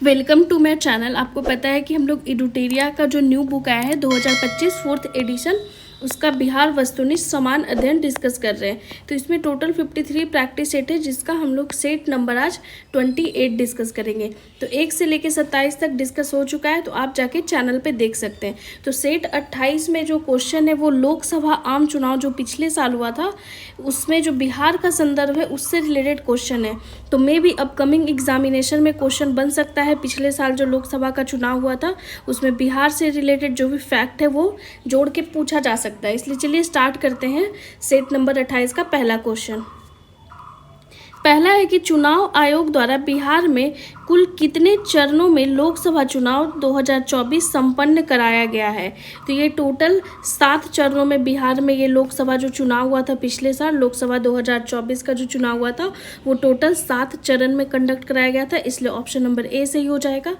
Welcome to my channel. आपको पता है कि हम लोग एडुटेरिया का जो न्यू बुक आया है 2025 फोर्थ एडिशन, उसका बिहार वस्तुनिष्ठ समान अध्ययन डिस्कस कर रहे हैं। तो इसमें टोटल 53 प्रैक्टिस सेट है, जिसका हम लोग सेट नंबर आज 28 डिस्कस करेंगे। तो 1 से लेकर 27 तक डिस्कस हो चुका है, तो आप जाके चैनल पे देख सकते हैं। तो सेट 28 में जो क्वेश्चन है वो लोकसभा आम चुनाव जो पिछले साल हुआ था, उसमें जो बिहार का संदर्भ है उससे रिलेटेड क्वेश्चन है। तो मे बी अपकमिंग एग्जामिनेशन में क्वेश्चन बन सकता है। पिछले साल जो लोकसभा का चुनाव हुआ था उसमें बिहार से रिलेटेड जो भी फैक्ट है वो जोड़ के पूछा जा सकता है। इसलिए चलिए स्टार्ट करते हैं सेट नंबर 28 का पहला क्वेश्चन। पहला है कि चुनाव आयोग द्वारा बिहार में कुल कितने चरणों में लोकसभा चुनाव 2024 संपन्न कराया गया है। तो ये टोटल 7 चरणों में बिहार में ये लोकसभा जो चुनाव हुआ था पिछले साल, लोकसभा 2024 का जो चुनाव हुआ था वो टोटल 7 चरण में कंडक्ट कराया गया था, इसलिए ऑप्शन नंबर ए सही हो जाएगा।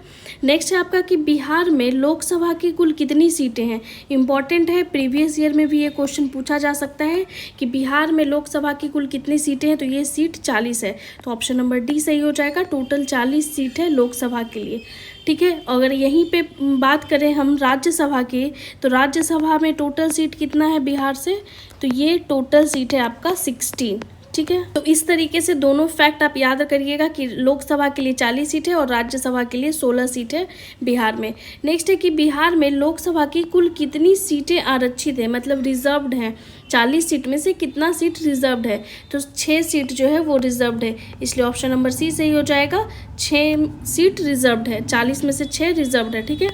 नेक्स्ट है आपका कि बिहार में लोकसभा की कुल कितनी सीटें हैं। इंपॉर्टेंट है, प्रीवियस ईयर में भी ये क्वेश्चन पूछा जा सकता है कि बिहार में लोकसभा की कुल कितनी सीटें हैं। तो ये सीट 40 है, तो ऑप्शन नंबर डी सही हो जाएगा। टोटल 40 सीट है लोकसभा के लिए। ठीक है, अगर यहीं पे बात करें हम राज्यसभा की, तो राज्यसभा में टोटल सीट कितना है बिहार से, तो ये टोटल सीट है आपका 16। ठीक है, तो इस तरीके से दोनों फैक्ट आप याद करिएगा कि लोकसभा के लिए 40 सीट है और राज्यसभा के लिए 16 सीट है बिहार में। नेक्स्ट है कि बिहार में लोकसभा की कुल कितनी सीटें आरक्षित है, मतलब रिजर्व्ड हैं। 40 सीट में से कितना सीट रिजर्व्ड है, तो 6 सीट जो है वो रिजर्व्ड है, इसलिए ऑप्शन नंबर सी सही हो जाएगा। 6 सीट रिजर्व्ड है, 40 में से 6 रिजर्व्ड है। ठीक है,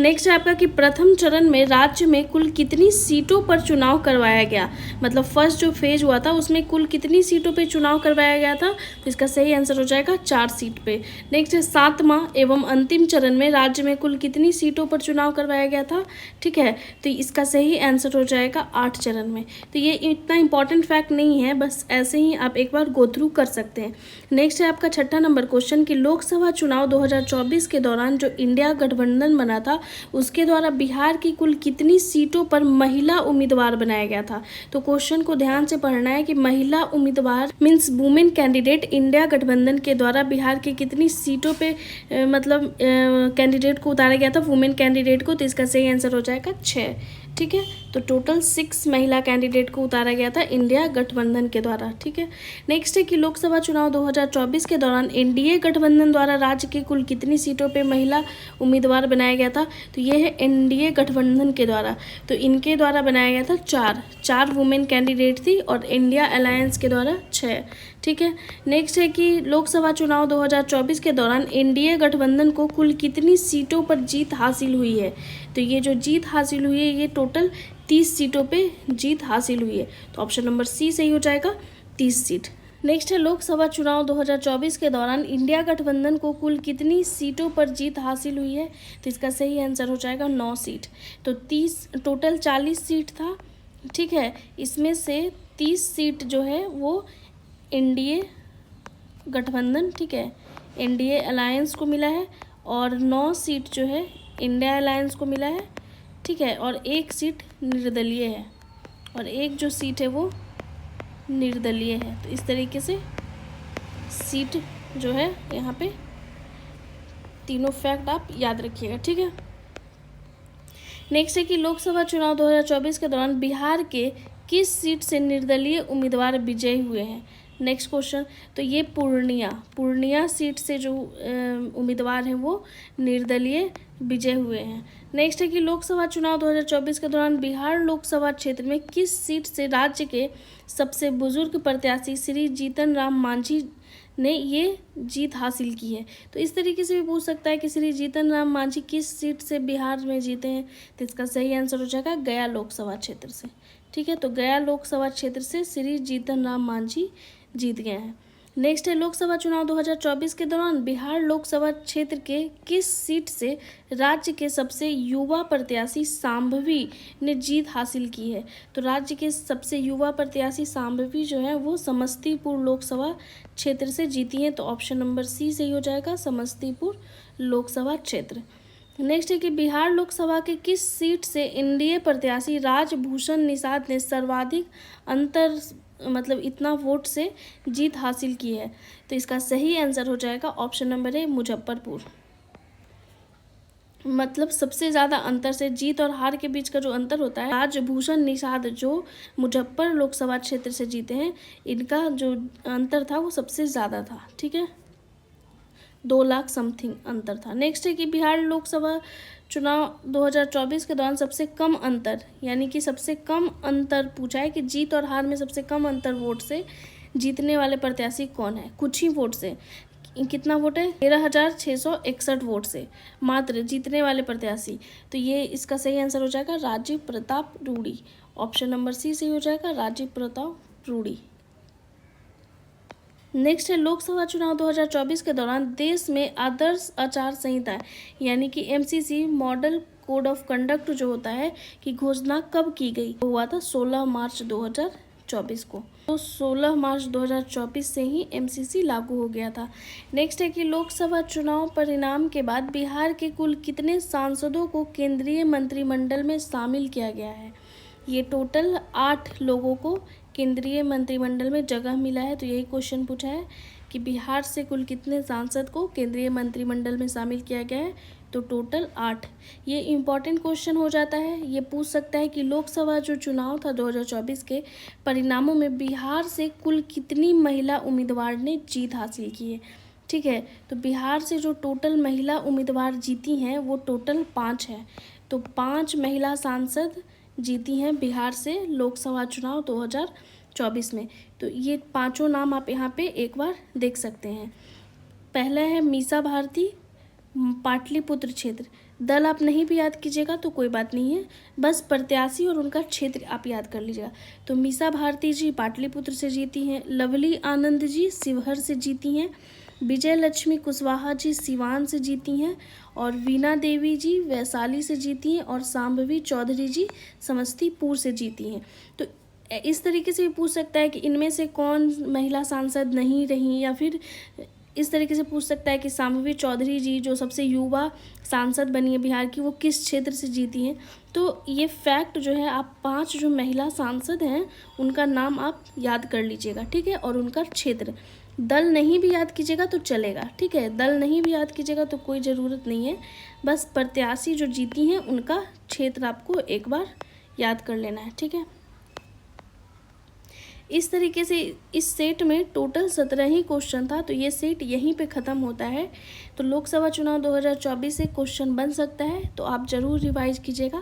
नेक्स्ट है आपका कि प्रथम चरण में राज्य में कुल कितनी सीटों पर चुनाव करवाया गया, मतलब फर्स्ट जो फेज हुआ था उसमें कुल कितनी सीटों पे चुनाव करवाया गया था, तो इसका सही आंसर हो जाएगा 4 सीट पे। नेक्स्ट है 7वां एवं अंतिम चरण में राज्य में कुल कितनी सीटों पर चुनाव करवाया गया था। ठीक है, तो इसका सही आंसर हो जाएगा 8 चरण में। तो ये इतना इंपॉर्टेंट फैक्ट नहीं है, बस ऐसे ही आप एक बार गो थ्रू कर सकते हैं। नेक्स्ट है आपका छठा नंबर क्वेश्चन कि लोकसभा चुनाव 2024 के दौरान जो इंडिया गठबंधन बना था उसके द्वारा बिहार की कुल कितनी सीटों पर महिला उम्मीदवार बनाया गया था। तो क्वेश्चन को ध्यान से पढ़ना है कि महिला उम्मीदवार मीन्स वुमेन कैंडिडेट इंडिया गठबंधन के द्वारा बिहार की कितनी सीटों पे मतलब कैंडिडेट को उतारा गया था, वुमेन कैंडिडेट को, तो इसका सही आंसर हो जाएगा 6। ठीक है, तो टोटल 6 महिला कैंडिडेट को उतारा गया था इंडिया गठबंधन के द्वारा। ठीक है, नेक्स्ट है कि लोकसभा चुनाव 2024 के दौरान एनडीए गठबंधन द्वारा राज्य की कुल कितनी सीटों पे महिला उम्मीदवार बनाया गया था। तो ये है एनडीए गठबंधन के द्वारा, तो इनके द्वारा बनाया गया था 4 वुमेन कैंडिडेट थी और इंडिया अलायंस के द्वारा 6। ठीक है, नेक्स्ट है कि लोकसभा चुनाव 2024 के दौरान एनडीए गठबंधन को कुल कितनी सीटों पर जीत हासिल हुई है। तो ये जो जीत हासिल हुई है ये टोटल 30 सीटों पे जीत हासिल हुई है, तो ऑप्शन नंबर सी सही हो जाएगा, 30 सीट। नेक्स्ट है लोकसभा चुनाव 2024 के दौरान इंडिया गठबंधन को कुल कितनी सीटों पर जीत हासिल हुई है, तो इसका सही आंसर हो जाएगा 9 सीट। तो 30 टोटल 40 सीट था। ठीक है, इसमें से 30 सीट जो है वो एनडीए गठबंधन, ठीक है, एनडीए अलायंस को मिला है और 9 सीट जो है इंडिया अलायंस को मिला है। ठीक है, और 1 सीट निर्दलीय है और एक जो सीट है वो निर्दलीय है। तो इस तरीके से सीट जो है यहाँ पे तीनों फैक्ट आप याद रखिएगा। ठीक है, नेक्स्ट है कि लोकसभा चुनाव 2024 के दौरान बिहार के किस सीट से निर्दलीय उम्मीदवार विजयी हुए हैं। नेक्स्ट क्वेश्चन, तो ये पूर्णिया सीट से जो उम्मीदवार हैं वो निर्दलीय विजय हुए हैं। नेक्स्ट है कि लोकसभा चुनाव 2024 के दौरान बिहार लोकसभा क्षेत्र में किस सीट से राज्य के सबसे बुजुर्ग प्रत्याशी श्री जीतन राम मांझी ने ये जीत हासिल की है। तो इस तरीके से भी पूछ सकता है कि श्री जीतन राम मांझी किस सीट से बिहार में जीते हैं, तो इसका सही आंसर हो जाएगा गया लोकसभा क्षेत्र से। ठीक है, तो गया लोकसभा क्षेत्र से श्री जीतन राम मांझी जीत गए हैं। नेक्स्ट है लोकसभा चुनाव 2024 के दौरान बिहार लोकसभा क्षेत्र के किस सीट से राज्य के सबसे युवा प्रत्याशी सांभवी ने जीत हासिल की है। तो राज्य के सबसे युवा प्रत्याशी सांभवी जो है वो समस्तीपुर लोकसभा क्षेत्र से जीती हैं, तो ऑप्शन नंबर सी सही हो जाएगा, समस्तीपुर लोकसभा क्षेत्र। नेक्स्ट है कि बिहार लोकसभा के किस सीट से एनडीए प्रत्याशी राजभूषण निषाद ने सर्वाधिक अंतर मतलब इतना वोट से जीत हासिल की है, तो इसका सही आंसर हो जाएगा ऑप्शन नंबर ए मुजफ्फरपुर। मतलब सबसे ज़्यादा अंतर से, जीत और हार के बीच का जो अंतर होता है, राजभूषण निषाद जो मुजफ्फर लोकसभा क्षेत्र से जीते हैं, इनका जो अंतर था वो सबसे ज़्यादा था। ठीक है, 2 लाख समथिंग अंतर था। नेक्स्ट है कि बिहार लोकसभा चुनाव 2024 के दौरान सबसे कम अंतर, यानी कि सबसे कम अंतर पूछा है कि जीत और हार में सबसे कम अंतर वोट से जीतने वाले प्रत्याशी कौन है। कुछ ही वोट से, कितना वोट है, 13,661 वोट से मात्र जीतने वाले प्रत्याशी। तो ये इसका सही आंसर हो जाएगा Rajiv Pratap Rudy. Option number C सही हो जाएगा, राजीव प्रताप रूडी। नेक्स्ट है लोकसभा चुनाव 2024 के दौरान देश में आदर्श आचार संहिता यानी कि MCC model code of conduct जो होता है कि घोषणा कब की गई, हुआ था 16 मार्च 2024 को। तो 16 मार्च 2024 से ही एमसीसी लागू हो गया था। नेक्स्ट है कि लोकसभा चुनाव परिणाम के बाद बिहार के कुल कितने सांसदों को केंद्रीय मंत्रिमंडल में शामिल किया गया है। ये टोटल 8 लोगों को केंद्रीय मंत्रिमंडल में जगह मिला है। तो यही क्वेश्चन पूछा है कि बिहार से कुल कितने सांसद को केंद्रीय मंत्रिमंडल में शामिल किया गया है, तो टोटल 8। ये इम्पॉर्टेंट क्वेश्चन हो जाता है। ये पूछ सकता है कि लोकसभा जो चुनाव था 2024 के परिणामों में बिहार से कुल कितनी महिला उम्मीदवार ने जीत हासिल की है। ठीक है, तो बिहार से जो टोटल महिला उम्मीदवार जीती हैं वो टोटल 5 है। तो 5 महिला सांसद जीती हैं बिहार से लोकसभा चुनाव 2024 में। तो ये 5 नाम आप यहाँ पे एक बार देख सकते हैं। पहला है मीसा भारती, पाटलिपुत्र क्षेत्र। दल आप नहीं भी याद कीजिएगा तो कोई बात नहीं है, बस प्रत्याशी और उनका क्षेत्र आप याद कर लीजिएगा। तो मीसा भारती जी पाटलिपुत्र से जीती हैं, लवली आनंद जी शिवहर से जीती हैं, विजय लक्ष्मी कुशवाहा जी सिवान से जीती हैं, और वीणा देवी जी वैशाली से जीती हैं, और सांभवी चौधरी जी समस्तीपुर से जीती हैं। तो इस तरीके से भी पूछ सकता है कि इनमें से कौन महिला सांसद नहीं रही, या फिर इस तरीके से पूछ सकता है कि सांभवी चौधरी जी जो सबसे युवा सांसद बनी है बिहार की, वो किस क्षेत्र से जीती हैं। तो ये फैक्ट जो है, आप 5 जो महिला सांसद हैं उनका नाम आप याद कर लीजिएगा। ठीक है, और उनका क्षेत्र। दल नहीं भी याद कीजिएगा तो चलेगा। ठीक है, दल नहीं भी याद कीजिएगा तो कोई ज़रूरत नहीं है, बस प्रत्याशी जो जीती हैं उनका क्षेत्र आपको एक बार याद कर लेना है। ठीक है, इस तरीके से इस सेट में टोटल 17 ही क्वेश्चन था। तो ये सेट यहीं पे ख़त्म होता है। तो लोकसभा चुनाव 2024 से क्वेश्चन बन सकता है, तो आप ज़रूर रिवाइज कीजिएगा।